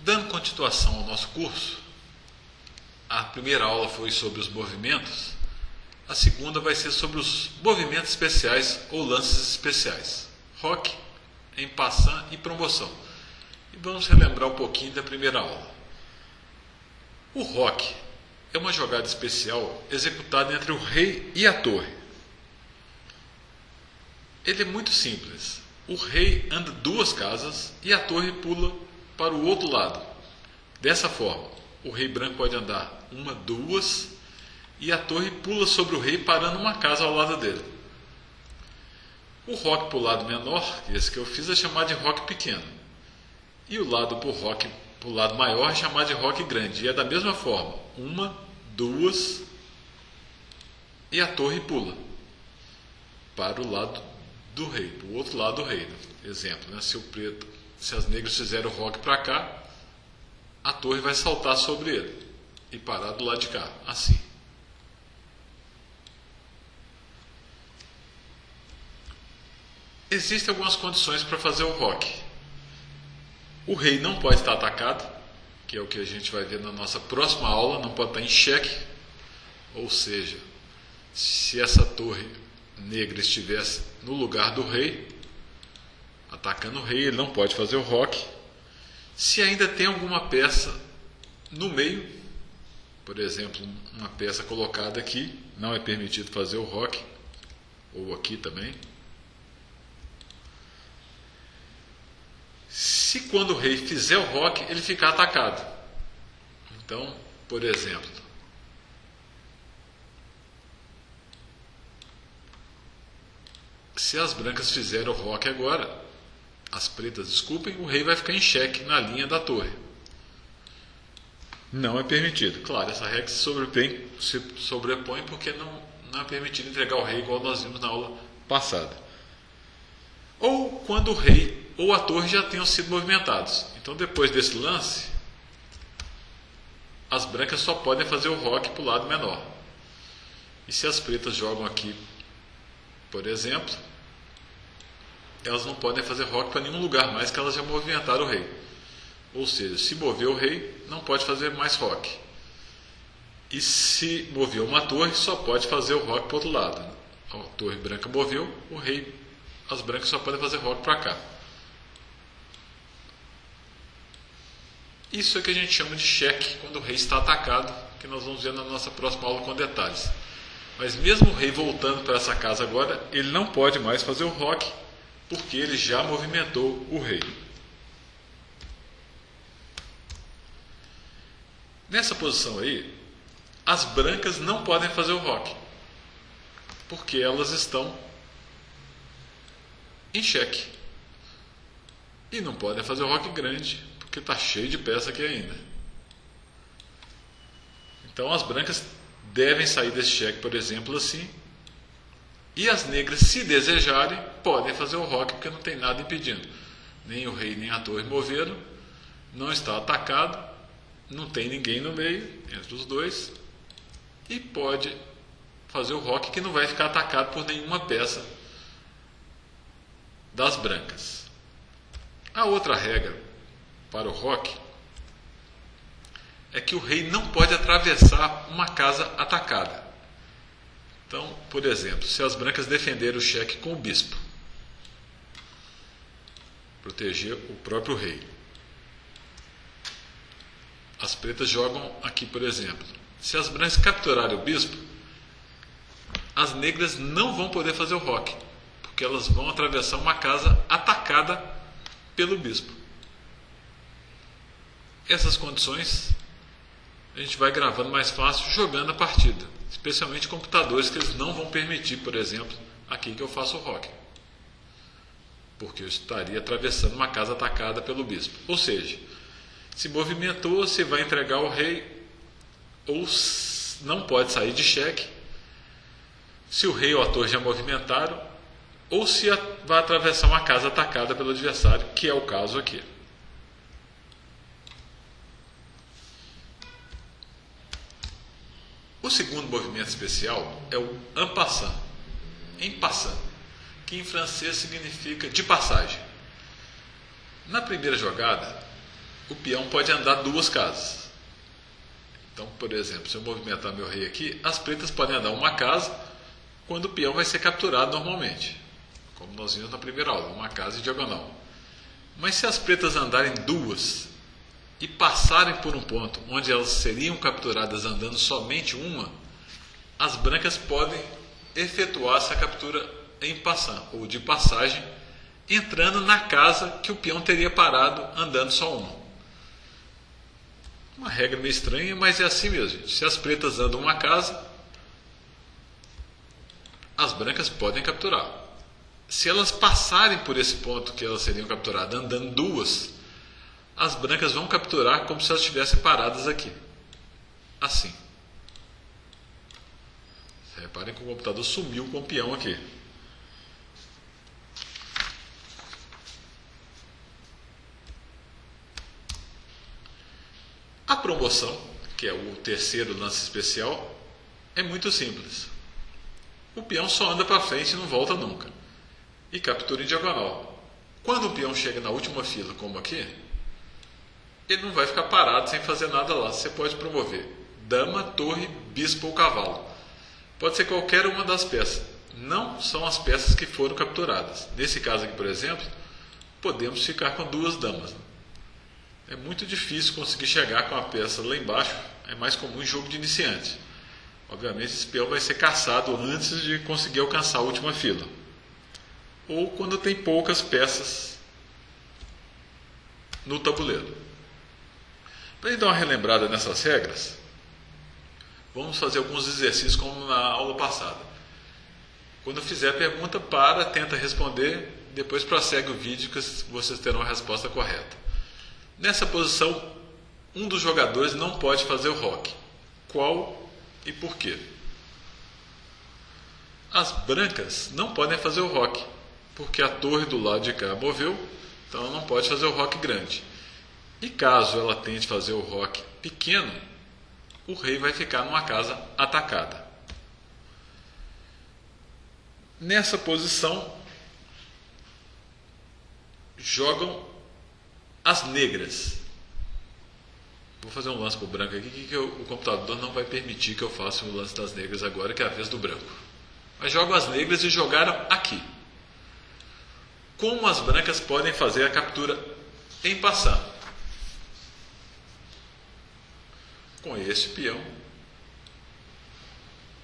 Dando continuação ao nosso curso, a primeira aula foi sobre os movimentos, a segunda vai ser sobre os movimentos especiais ou lances especiais, roque, en passant e promoção. E vamos relembrar um pouquinho da primeira aula. O roque é uma jogada especial executada entre o rei e a torre. Ele é muito simples. O rei anda 2 casas e a torre pula para o outro lado. Dessa forma, o rei branco pode andar 1, 2 e a torre pula sobre o rei parando uma casa ao lado dele. O roque para o lado menor, esse que eu fiz, é chamado de roque pequeno. E o lado para o lado maior é chamado de roque grande. E é da mesma forma. 1, 2 e a torre pula para o lado do rei, para o outro lado do rei. Exemplo, né? Se as negras fizerem o roque para cá, a torre vai saltar sobre ele e parar do lado de cá, assim. Existem algumas condições para fazer o roque. O rei não pode estar atacado, que é o que a gente vai ver na nossa próxima aula, não pode estar em xeque, ou seja, se essa torre negra estivesse no lugar do rei, atacando o rei, ele não pode fazer o roque. Se ainda tem alguma peça no meio, por exemplo, uma peça colocada aqui, não é permitido fazer o roque, ou aqui também. Se quando o rei fizer o roque, ele ficar atacado. Então, por exemplo, se as brancas fizerem o roque agora, as pretas, desculpem, o rei vai ficar em xeque na linha da torre. Não é permitido. Claro, essa regra se sobrepõe porque não é permitido entregar o rei igual nós vimos na aula passada. Ou quando o rei ou a torre já tenham sido movimentados. Então, depois desse lance, as brancas só podem fazer o roque para o lado menor. E se as pretas jogam aqui, por exemplo, elas não podem fazer roque para nenhum lugar mais, que elas já movimentaram o rei. Ou seja, se mover o rei, não pode fazer mais roque. E se mover uma torre, só pode fazer o roque para o outro lado. A torre branca moveu, o rei, as brancas só podem fazer roque para cá. Isso é que a gente chama de xeque quando o rei está atacado, que nós vamos ver na nossa próxima aula com detalhes. Mas mesmo o rei voltando para essa casa agora, ele não pode mais fazer o roque, porque ele já movimentou o rei. Nessa posição aí, as brancas não podem fazer o roque, porque elas estão em xeque. E não podem fazer o roque grande, porque está cheio de peça aqui ainda. Então as brancas devem sair desse xeque, por exemplo, assim. E as negras, se desejarem, podem fazer o roque, porque não tem nada impedindo. Nem o rei nem a torre moveram, não está atacado, não tem ninguém no meio, entre os dois, e pode fazer o roque, que não vai ficar atacado por nenhuma peça das brancas. A outra regra para o roque é que o rei não pode atravessar uma casa atacada. Então, por exemplo, se as brancas defenderem o xeque com o bispo, proteger o próprio rei, as pretas jogam aqui, por exemplo. Se as brancas capturarem o bispo, as negras não vão poder fazer o roque, porque elas vão atravessar uma casa atacada pelo bispo. Essas condições a gente vai gravando mais fácil jogando a partida, especialmente computadores que eles não vão permitir, por exemplo, aqui que eu faço o roque, porque eu estaria atravessando uma casa atacada pelo bispo. Ou seja, se movimentou, você vai entregar o rei, ou não pode sair de xeque, se o rei ou a torre já movimentaram, ou se vai atravessar uma casa atacada pelo adversário, que é o caso aqui. O segundo movimento especial é o en passant, que em francês significa de passagem. Na primeira jogada, o peão pode andar duas casas. Então, por exemplo, se eu movimentar meu rei aqui, as pretas podem andar uma casa quando o peão vai ser capturado normalmente, como nós vimos na primeira aula, uma casa em diagonal. Mas se as pretas andarem duas e passarem por um ponto onde elas seriam capturadas andando somente uma, as brancas podem efetuar essa captura em passant, ou de passagem, entrando na casa que o peão teria parado andando só uma. Uma regra meio estranha, mas é assim mesmo, gente. Se as pretas andam uma casa, as brancas podem capturar. Se elas passarem por esse ponto que elas seriam capturadas andando duas, as brancas vão capturar como se elas estivessem paradas aqui. Assim. Reparem que o computador sumiu com o peão aqui. A promoção, que é o terceiro lance especial, é muito simples. O peão só anda para frente e não volta nunca. E captura em diagonal. Quando o peão chega na última fila, como aqui, ele não vai ficar parado sem fazer nada lá. Você pode promover dama, torre, bispo ou cavalo. Pode ser qualquer uma das peças. Não são as peças que foram capturadas. Nesse caso aqui, por exemplo, podemos ficar com duas damas. É muito difícil conseguir chegar com a peça lá embaixo. É mais comum em jogo de iniciante. Obviamente esse peão vai ser caçado antes de conseguir alcançar a última fila. Ou quando tem poucas peças no tabuleiro. Para dar uma relembrada nessas regras, vamos fazer alguns exercícios como na aula passada. Quando eu fizer a pergunta, tenta responder, depois prossegue o vídeo que vocês terão a resposta correta. Nessa posição, um dos jogadores não pode fazer o roque. Qual e por quê? As brancas não podem fazer o roque, porque a torre do lado de cá moveu, então ela não pode fazer o roque grande. E caso ela tente fazer o roque pequeno, o rei vai ficar numa casa atacada. Nessa posição, jogam as negras. Vou fazer um lance para o branco aqui, que o computador não vai permitir que eu faça o lance das negras agora, que é a vez do branco. Mas jogam as negras e jogaram aqui. Como as brancas podem fazer a captura em passant? Com esse peão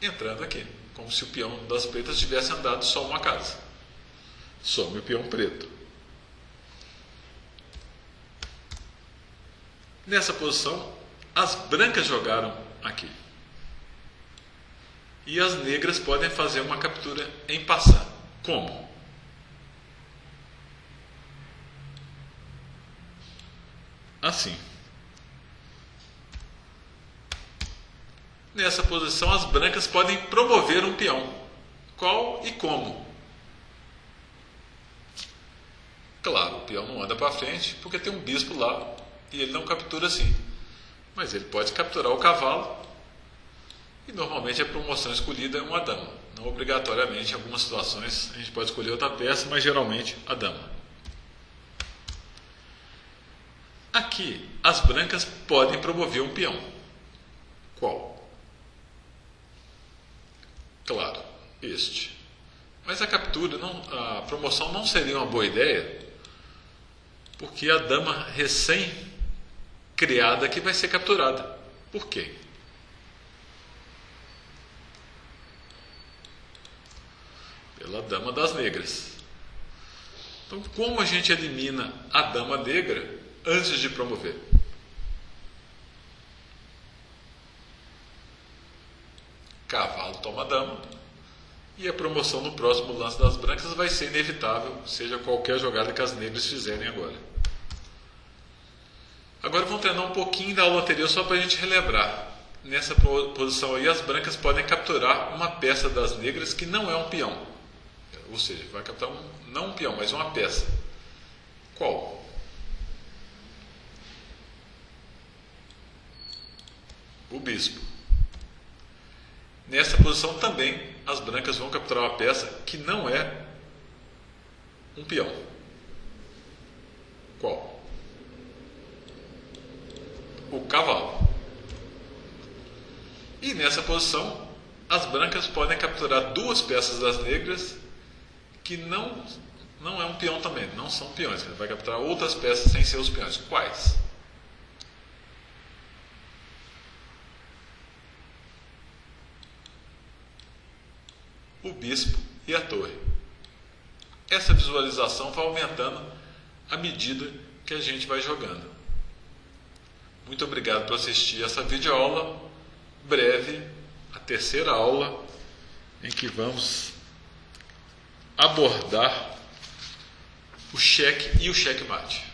entrando aqui, como se o peão das pretas tivesse andado só uma casa. Some o peão preto. Nessa posição, as brancas jogaram aqui. E as negras podem fazer uma captura em passant. Como? Assim. Nessa posição, as brancas podem promover um peão. Qual e como? Claro, o peão não anda para frente porque tem um bispo lá e ele não captura assim. Mas ele pode capturar o cavalo e normalmente a promoção escolhida é uma dama. Não obrigatoriamente, em algumas situações a gente pode escolher outra peça, mas geralmente a dama. Aqui, as brancas podem promover um peão. Qual? Claro, este. Mas a captura, a promoção não seria uma boa ideia, porque a dama recém-criada aqui vai ser capturada. Por quê? Pela dama das negras. Então, como a gente elimina a dama negra antes de promover? Cavalo toma dama. E a promoção no próximo lance das brancas vai ser inevitável, seja qualquer jogada que as negras fizerem agora. Agora vamos treinar um pouquinho da aula anterior só para a gente relembrar. Nessa posição aí, as brancas podem capturar uma peça das negras que não é um peão. Ou seja, vai capturar não um peão, mas uma peça. Qual? O bispo. Nessa posição também as brancas vão capturar uma peça que não é um peão. Qual? o cavalo. E nessa posição, as brancas podem capturar duas peças das negras, que não é um peão também, não são peões. Vai capturar outras peças sem ser os peões. Quais? O bispo e a torre. Essa visualização vai aumentando à medida que a gente vai jogando. Muito obrigado por assistir essa videoaula. Breve, a terceira aula, em que vamos abordar o cheque e o checkmate.